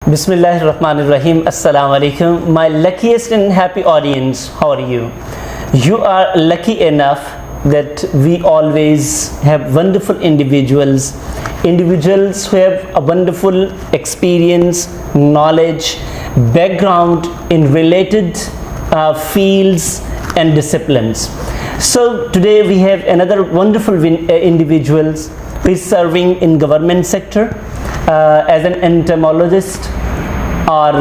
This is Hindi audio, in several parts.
Bismillahirrahmanirrahim. Assalamu alaikum. My luckiest and happy audience, how are you? You are lucky enough that we always have wonderful individuals who have a wonderful experience, knowledge, background in related fields and disciplines. So today we have another wonderful individuals who is serving in government sector as an entomologist. और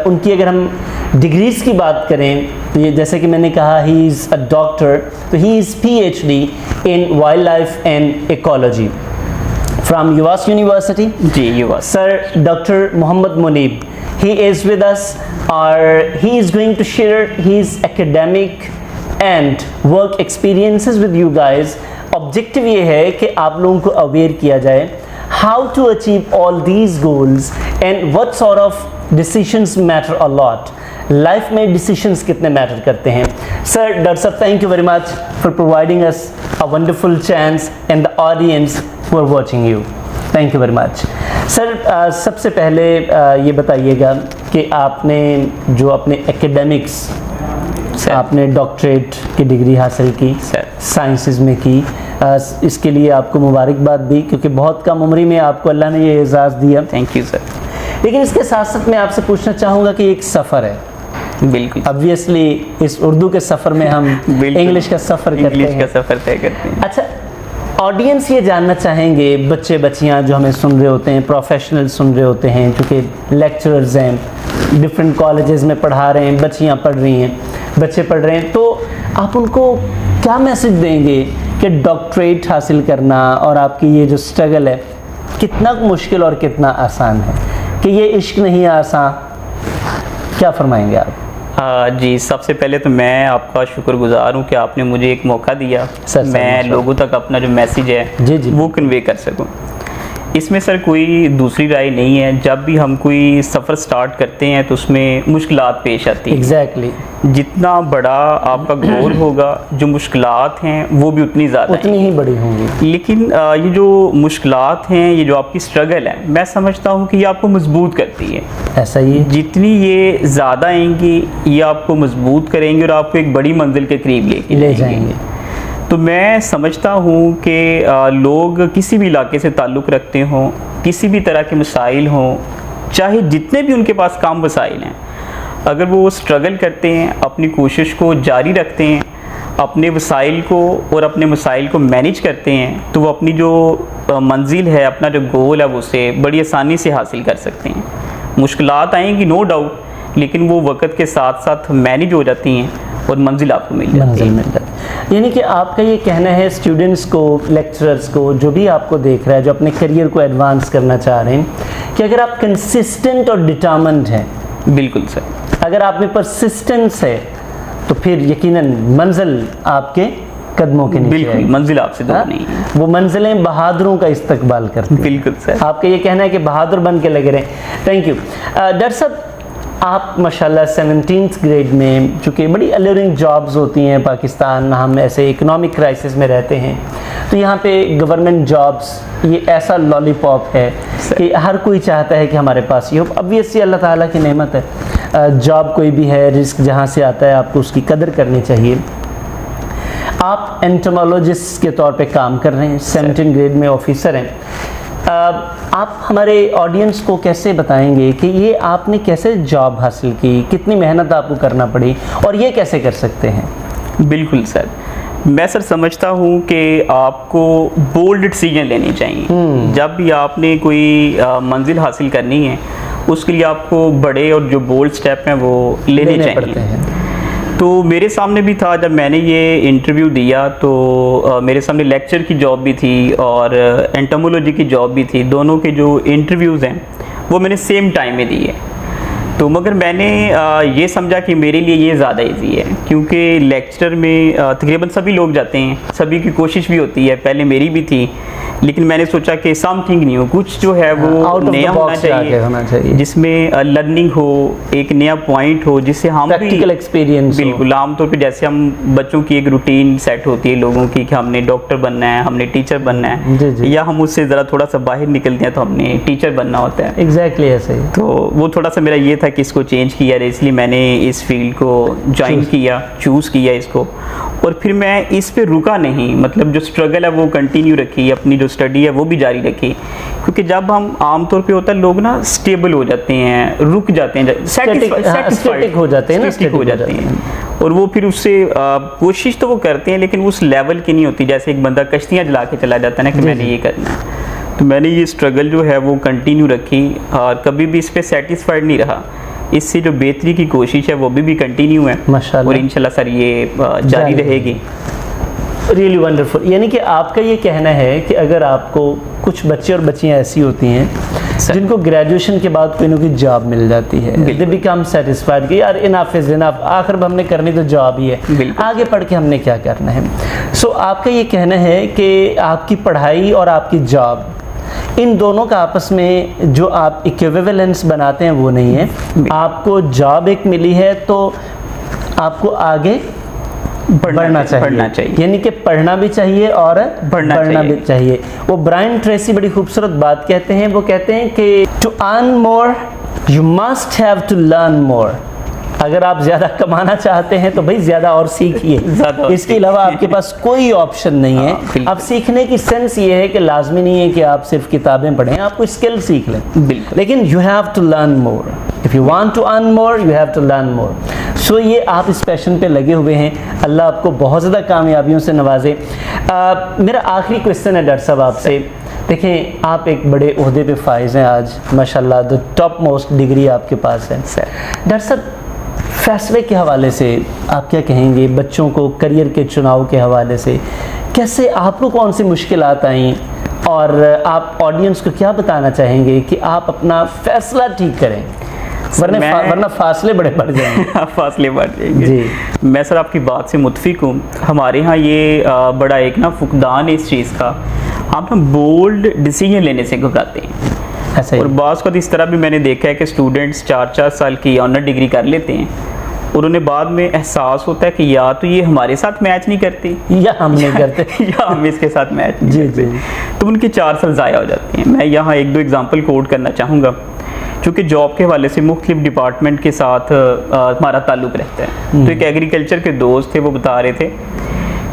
उनकी अगर हम डिग्रीज़ की बात करें तो ये जैसे कि मैंने कहा ही इज़ अ डॉक्टर, तो he is PhD in wild life and ecology from UVAS university. जी UVAS. Sir doctor Mohammad Munib, he is with us or he is going to share his academic and work experiences with you guys. Objective ये है कि आप लोगों को अवेयर किया जाए how to achieve all these goals and what sort of decisions matter a lot. Life में डिसीशंस कितने मैटर करते हैं. सर डॉक्टर साहब, thank you very much for providing us a wonderful chance and the audience who are watching you. Thank you very much. Sir सबसे पहले ये बताइएगा कि आपने जो अपने एकेडमिक्स, आपने डॉक्टरेट की डिग्री हासिल की साइंसेस में की, इसके लिए आपको मुबारकबाद दी क्योंकि बहुत कम उम्र में आपको अल्लाह ने ये एजाज़ दिया. Thank you sir. लेकिन इसके साथ साथ मैं आपसे पूछना चाहूँगा कि एक सफ़र है. बिल्कुल. ऑब्वियसली इस उर्दू के सफ़र में हम इंग्लिश का सफ़र तय करते हैं. अच्छा, ऑडियंस ये जानना चाहेंगे, बच्चे बच्चियाँ जो हमें सुन रहे होते हैं, प्रोफेशनल सुन रहे होते हैं, क्योंकि लेक्चरर्स हैं, डिफरेंट कॉलेजेस में पढ़ा रहे हैं, बच्चियाँ पढ़ रही हैं, बच्चे पढ़ रहे हैं, तो आप उनको क्या मैसेज देंगे कि डॉक्टरेट हासिल करना और आपकी ये जो स्ट्रगल है कितना मुश्किल और कितना आसान है, कि ये इश्क नहीं आसान, क्या फरमाएंगे आप? जी, सबसे पहले तो मैं आपका शुक्रगुजार हूँ कि आपने मुझे एक मौका दिया मैं लोगों तक अपना जो मैसेज है वो कन्वे कर सकूँ. इसमें सर कोई दूसरी राय नहीं है. जब भी हम कोई सफ़र स्टार्ट करते हैं तो उसमें मुश्किलात पेश आती हैं. एग्जैक्टली. जितना बड़ा आपका गोल होगा, जो मुश्किलात हैं वो भी उतनी ही बड़ी होंगी. लेकिन ये जो मुश्किलात हैं, ये जो आपकी स्ट्रगल है, मैं समझता हूँ कि ये आपको मजबूत करती है. ऐसा ही है. जितनी ये ज़्यादा आएंगी ये आपको मजबूत करेंगे और आपको एक बड़ी मंजिल के करीब ले जाएंगे. तो मैं समझता हूँ कि लोग किसी भी इलाके से ताल्लुक़ रखते हों, किसी भी तरह के मसाइल हों, चाहे जितने भी उनके पास काम वसाइल हैं, अगर वो स्ट्रगल करते हैं, अपनी कोशिश को जारी रखते हैं, अपने वसाइल को और अपने मसाइल को मैनेज करते हैं, तो वो अपनी जो मंजिल है, अपना जो गोल है, वो उसे बड़ी आसानी से हासिल कर सकते हैं. मुश्किलात आएंगी नो डाउट, लेकिन वो वक्त के साथ साथ मैनेज हो जाती हैं और मंजिल आपको मिल जाती है. यानी कि आपका ये कहना है स्टूडेंट्स को, लेक्चरर्स को, जो भी आपको देख रहा है, जो अपने करियर को एडवांस करना चाह रहे हैं, कि अगर आप कंसिस्टेंट और डिटर्मिन्ड हैं. बिल्कुल सर. अगर आप में परसिस्टेंस है तो फिर यकीनन मंजिल आपके कदमों के नीचे. बिल्कुल, मंजिल आपसे दूर नहीं है. वो मंजिलें बहादुरों का इस्तकबाल करती हैं. बिल्कुल सर. आपका ये कहना है कि बहादुर बन के लगे रहें. Thank you. डॉक्टर साहब, आप माशाल्लाह 17th ग्रेड में, चूँकि बड़ी अलरिंग जॉब्स होती हैं पाकिस्तान, हम ऐसे इकोनॉमिक क्राइसिस में रहते हैं, तो यहाँ पे गवर्नमेंट जॉब्स ये ऐसा लॉलीपॉप है कि हर कोई चाहता है कि हमारे पास ये हो. ऑब्वियसली अल्लाह ताला की नेमत है. जॉब कोई भी है, रिस्क जहाँ से आता है आपको उसकी कदर करनी चाहिए. आप एंटोमोलॉजिस्ट के तौर पे काम कर रहे हैं, 17th ग्रेड में ऑफिसर हैं. आप हमारे ऑडियंस को कैसे बताएंगे कि ये आपने कैसे जॉब हासिल की, कितनी मेहनत आपको करना पड़ी और ये कैसे कर सकते हैं? बिल्कुल सर. मैं सर समझता हूँ कि आपको बोल्ड डिसीजन लेने चाहिए. जब भी आपने कोई मंजिल हासिल करनी है, उसके लिए आपको बड़े और जो बोल्ड स्टेप हैं वो लेने चाहिए. तो मेरे सामने भी था, जब मैंने ये इंटरव्यू दिया तो मेरे सामने लेक्चर की जॉब भी थी और एंटोमोलॉजी की जॉब भी थी. दोनों के जो इंटरव्यूज़ हैं वो मैंने सेम टाइम में दिए. तो मगर मैंने ये समझा कि मेरे लिए ये ज़्यादा इजी है, क्योंकि लेक्चर में तकरीबन सभी लोग जाते हैं, सभी की कोशिश भी होती है, पहले मेरी भी थी लेकिन मैंने सोचा कि समथिंग न्यू, कुछ जो है वो नया होना चाहिए, जिसमें लर्निंग हो, एक नया पॉइंट हो, जिससे हम प्रैक्टिकल एक्सपीरियंस। बिल्कुल, आमतौर पे जैसे हम बच्चों की एक रूटीन सेट होती है लोगों की कि हमने डॉक्टर बनना है, हमने टीचर बनना है, जी जी। या हम उससे ज़रा थोड़ा सा बाहर निकलते हैं तो हमने टीचर बनना होता है। एग्जैक्टली ऐसे ही। तो वो थोड़ा सा मेरा ये था कि इसको चेंज किया, इसलिए मैंने इस फील्ड को ज्वाइन किया, चूज़ किया इसको, और फिर मैं इस पे रुका नहीं, मतलब जो स्ट्रगल है वो कंटिन्यू रखी, अपनी जो स्टडी है वो भी जारी रखी, क्योंकि जब हम आमतौर पे होता है लोग ना स्टेबल हो जाते हैं, रुक जाते हैं, स्टैटिक हो जाते हैं ना, स्टैटिक हो जाते हैं, और वो फिर उससे कोशिश तो वो करते हैं लेकिन उस लेवल की नहीं होती, जैसे एक बंदा कश्तियाँ जला के चला जाता है ना कि मैंने ये करना है। तो मैंने ये स्ट्रगल जो है वो कंटिन्यू रखी और कभी भी इस पर सेटिस्फाइड नहीं रहा, इससे जो बेहतरी की कोशिश है वो भी कंटिन्यू है माशाल्लाह, और इंशाल्लाह सर ये जारी रहेगी। Really wonderful. यानी कि आपका ये कहना है कि अगर आपको कुछ बच्चे और बच्चियाँ ऐसी होती हैं जिनको ग्रेजुएशन के बाद कोई ना कोई जॉब मिल जाती है, दे बिकम सेटिस्फाइड कि यार इनफ इज इनफ, आखिर में हमने करनी तो जॉब ही है, आगे पढ़ के हमने क्या करना है। सो आपका ये कहना है कि आपकी पढ़ाई और आपकी जॉब, इन दोनों का आपस में जो आप इक्विवेलेंस बनाते हैं वो नहीं है। आपको जॉब एक मिली है तो आपको आगे बढ़ना चाहिए, यानी कि पढ़ना भी चाहिए और बढ़ना भी चाहिए। वो ब्रायन ट्रेसी बड़ी खूबसूरत बात कहते हैं, वो कहते हैं कि to earn more you must have to learn more. अगर आप ज़्यादा कमाना चाहते हैं तो भाई ज़्यादा और सीखिए, इसके अलावा आपके पास कोई ऑप्शन नहीं है। अब सीखने की सेंस ये है कि लाजमी नहीं है कि आप सिर्फ किताबें पढ़ें, आप कोई स्किल सीख लें, लेकिन you have to learn more. If you want to earn more you have to learn more. So ये आप इस पैशन पे लगे हुए हैं, अल्लाह आपको बहुत ज़्यादा कामयाबियों से नवाजे। मेरा आखिरी क्वेश्चन है डॉक्टर साहब आपसे, देखें आप एक बड़े ओहदे पे फाइज हैं आज माशाल्लाह, द टॉप मोस्ट डिग्री आपके पास है। डॉक्टर साहब फैसले के हवाले से आप क्या कहेंगे, बच्चों को करियर के चुनाव के हवाले से कैसे आपको कौन सी मुश्किलात आई, और आप ऑडियंस को क्या बताना चाहेंगे कि आप अपना फैसला ठीक करें, वरना फासले बड़े बढ़ जाएंगे। फासले बढ़ जाएंगे जी। मैं सर आपकी बात से मुत्फिक हूँ। हमारे यहाँ ये बड़ा एक ना फुकदान है इस चीज़ का, हम ना बोल्ड डिसीजन लेने से घबराते हैं। और बाज़ को इस तरह भी मैंने देखा है कि स्टूडेंट्स 4-4 साल की ऑनर डिग्री कर लेते हैं और उन्हें बाद में एहसास होता है कि या तो ये हमारे साथ मैच नहीं करती या हम नहीं करते या हम इसके साथ मैच नहीं करते, तो उनके 4 साल ज़ाया हो जाते हैं। मैं यहाँ 1-2 एग्जांपल कोट करना चाहूँगा, चूँकि जॉब के हवाले से मुख्तलिफ डिपार्टमेंट के साथ हमारा ताल्लुक़ रहता है। तो एक एग्रीकल्चर के दोस्त थे, वो बता रहे थे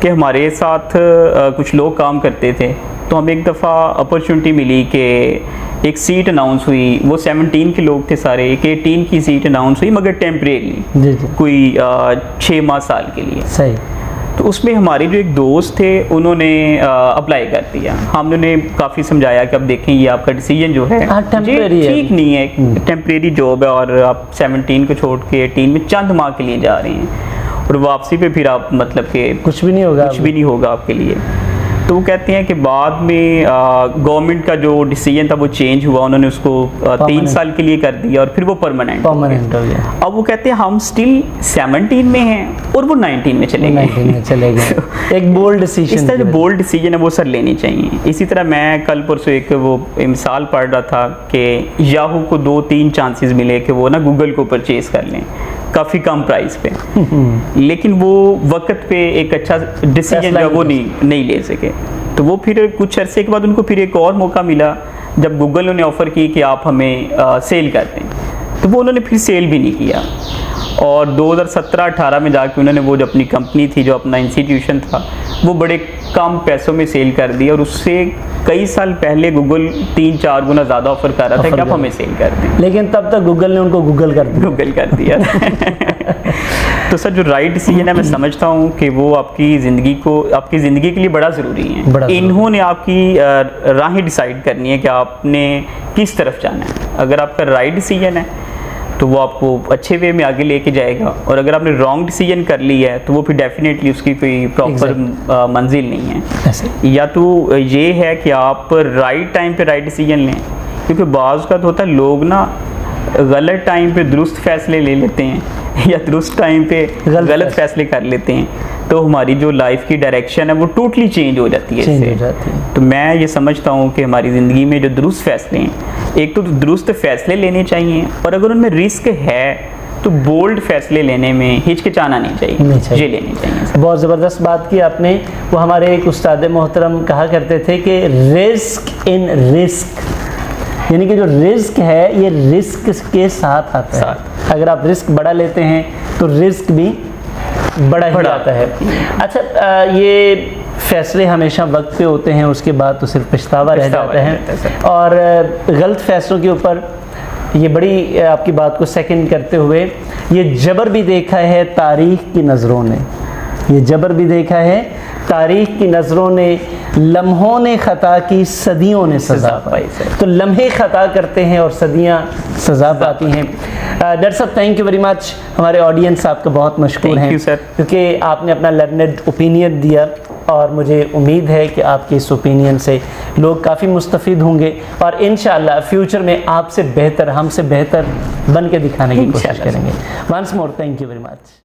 कि हमारे साथ कुछ लोग काम करते थे, तो हमें एक दफ़ा अपॉर्चुनिटी मिली कि एक सीट अनाउंस हुई, वो 17 के लोग थे सारे, एक 18 की सीट अनाउंस हुई मगर टेम्परेरी, कोई 6 माह साल के लिए। सही। तो उसमें हमारे जो एक दोस्त थे उन्होंने अप्लाई कर दिया। हमने उन्हें काफ़ी समझाया कि अब देखें ये आपका डिसीजन जो है ठीक नहीं है, टेम्परेरी जॉब है और आप 17 को छोड़ के 18 में चंद माह के लिए जा रहे हैं और वापसी पे फिर आप मतलब कि कुछ भी नहीं होगा आपके लिए। तो वो कहते हैं कि बाद में गवर्नमेंट का जो डिसीजन था वो चेंज हुआ, उन्होंने उसको 3 साल के लिए कर दिया और फिर वो परमानेंट हो गया। अब वो कहते हैं हम स्टिल 17 में हैं और वो 19 में चले गए। एक बोल्ड डिसीजन, इस तरह जो बोल्ड डिसीजन है वो सर लेनी चाहिए। इसी तरह मैं कल परसों एक वो मिसाल पढ़ रहा था कि याहू को 2-3 चांसेस मिले कि वो ना गूगल को परचेज कर लें काफ़ी कम प्राइस पे, लेकिन वो वक्त पे एक अच्छा डिसीजन जो वो नहीं ले सके। तो वो फिर कुछ अरसे के बाद उनको फिर एक और मौका मिला जब गूगल ने ऑफ़र की कि आप हमें सेल कर दें, तो वो उन्होंने फिर सेल भी नहीं किया और 2017-18 में जाके उन्होंने वो जो अपनी कंपनी थी, जो अपना इंस्टीट्यूशन था, वो बड़े कम पैसों में सेल कर दिया और उससे कई साल पहले गूगल 3-4 गुना ज़्यादा ऑफर कर रहा था कि आप हमें सेल कर दें, लेकिन तब तक गूगल ने उनको गूगल कर दिया। तो सर जो राइट डिसीजन है, मैं समझता हूँ कि वो आपकी ज़िंदगी के लिए बड़ा ज़रूरी है। इन्होंने आपकी राहें डिसाइड करनी है कि आपने किस तरफ जाना है। अगर आपका राइट डिसीजन है तो वो आपको अच्छे वे में आगे लेके जाएगा, और अगर आपने रॉन्ग डिसीजन कर लिया है तो वो फिर डेफिनेटली उसकी कोई प्रॉपर मंजिल नहीं है। या तो ये है कि आप राइट टाइम पे राइट डिसीजन लें, क्योंकि बाज़ का तो होता है लोग ना गलत टाइम पे दुरुस्त फैसले ले लेते हैं या दुरुस्त टाइम पे गलत फैसले कर लेते हैं। तो हमारी जो लाइफ की डायरेक्शन है वो टोटली चेंज हो जाती है इससे। तो मैं ये समझता हूँ कि हमारी ज़िंदगी में जो दुरुस्त फैसले हैं, एक तो दुरुस्त फैसले लेने चाहिए, और अगर उनमें रिस्क है तो बोल्ड फैसले लेने में हिचकिचाना नहीं चाहिए, ये लेने चाहिए। बहुत ज़बरदस्त बात की आपने। वो हमारे एक उस्ताद मोहतरम कहा करते थे कि रिस्क इन रिस्क, यानी कि जो रिस्क है ये रिस्क के साथ आता है। अगर आप रिस्क बड़ा लेते हैं तो रिस्क भी बड़ा ही आता है। अच्छा, ये फैसले हमेशा वक्त पे होते हैं, उसके बाद तो सिर्फ पछतावा रह जाता है। और गलत फैसलों के ऊपर ये बड़ी आपकी बात को सेकंड करते हुए, ये जबर भी देखा है तारीख की नज़रों ने, ये जबर भी देखा है तारीख की नज़रों ने, लम्हों ने ख़ता की सदियों ने सज़ा पाई। तो लम्हे ख़ता करते हैं और सदियां सज़ा पाती हैं। डॉक्टर साहब, थैंक यू वेरी मच। हमारे ऑडियंस आपका बहुत मशकूर हैं क्योंकि आपने अपना लर्नड ओपिनियन दिया, और मुझे उम्मीद है कि आपके इस ओपिनियन से लोग काफ़ी मुस्तफ़ीद होंगे और इंशाअल्लाह फ्यूचर में आपसे बेहतर, हमसे बेहतर बन के दिखाने की कोशिश करेंगे। Once more thank you very much.